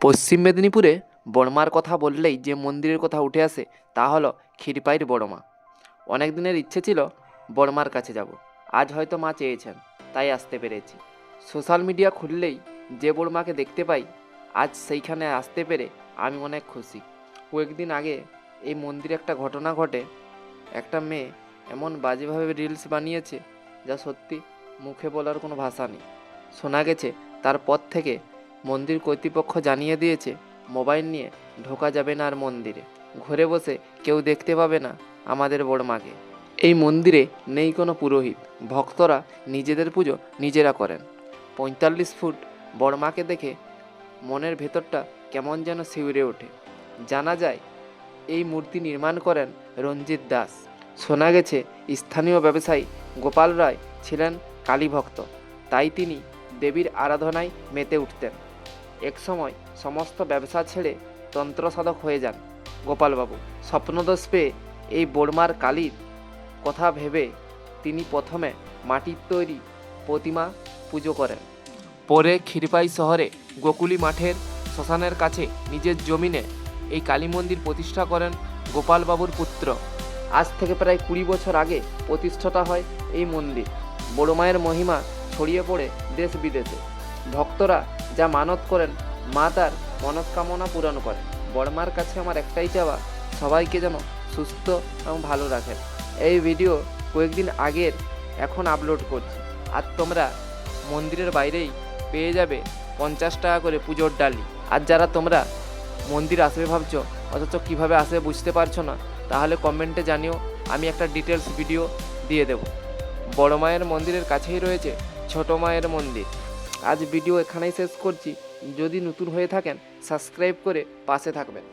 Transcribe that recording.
পশ্চিম মেদিনীপুরে বড়মার কথা বললেই যে মন্দিরের কথা উঠে আসে তা হলো ক্ষীরপাইয়ের বড়মা। অনেক দিনের ইচ্ছে ছিল বড়মার কাছে যাব, আজ হয়তো মা চেয়েছেন তাই আসতে পেরেছি। সোশ্যাল মিডিয়া খুললেই যে বড়মাকে দেখতে পাই, আজ সেইখানে আসতে পেরে আমি অনেক খুশি। কয়েকদিন আগে এই মন্দিরে একটা ঘটনা ঘটে। একটা মেয়ে এমন বাজেভাবে রিলস বানিয়েছে যা সত্যি মুখে বলার কোনো ভাষা নেই। শোনা গেছে তারপর থেকে মন্দির কর্তৃপক্ষ জানিয়ে দিয়েছে মোবাইল নিয়ে ঢোকা যাবে না আর মন্দিরে। ঘরে বসে কেউ দেখতে পাবে না আমাদের বড়মাকে। এই মন্দিরে নেই কোনো পুরোহিত, ভক্তরা নিজেদের পুজো নিজেরা করেন। ৪৫ ফুট বড়মাকে দেখে মনের ভেতরটা কেমন যেন শিউরে ওঠে। জানা যায় এই মূর্তি নির্মাণ করেন রঞ্জিত দাস। শোনা গেছে স্থানীয় ব্যবসায়ী গোপাল রায় ছিলেন কালী ভক্ত, তাই তিনি দেবীর আরাধনায় মেতে উঠতেন। একসময় সমস্ত ব্যবসা ছেড়ে তন্ত্র সাধক হয়ে যান গোপালবাবু। স্বপ্নদোষ পেয়ে এই বড়মার কালীর কথা ভেবে তিনি প্রথমে মাটির তৈরি প্রতিমা পুজো করেন। পরে ক্ষীরপাই শহরে গোকুলি মাঠের শ্মশানের কাছে নিজের জমিনে এই কালী মন্দির প্রতিষ্ঠা করেন গোপালবাবুর পুত্র। আজ থেকে প্রায় ২০ বছর আগে প্রতিষ্ঠাটা হয় এই মন্দির। বড় মায়ের মহিমা ছড়িয়ে পড়ে দেশ বিদেশে। ভক্তরা যা মানত করেন মা তার মনস্কামনা পূরণ করেন। বড়মার কাছে আমার একটাই চাওয়া, সবাইকে যেন সুস্থ এবং ভালো রাখেন। এই ভিডিও কয়েকদিন আগের এখন আপলোড করছি, আর তোমরা মন্দিরের বাইরেই পেয়ে যাবে ৫০ টাকা করে পুজোর ডালি। আর যারা তোমরা মন্দির আসবে ভাবছো অথচ কীভাবে আসবে বুঝতে পারছো না, তাহলে কমেন্টে জানিও, আমি একটা ডিটেলস ভিডিও দিয়ে দেব। বড় মায়ের মন্দিরের কাছেই রয়েছে ছোট মায়ের মন্দির। আজ ভিডিও এখানেই শেষ করছি। যদি নতুন হয়ে থাকেন সাবস্ক্রাইব করে পাশে থাকবেন।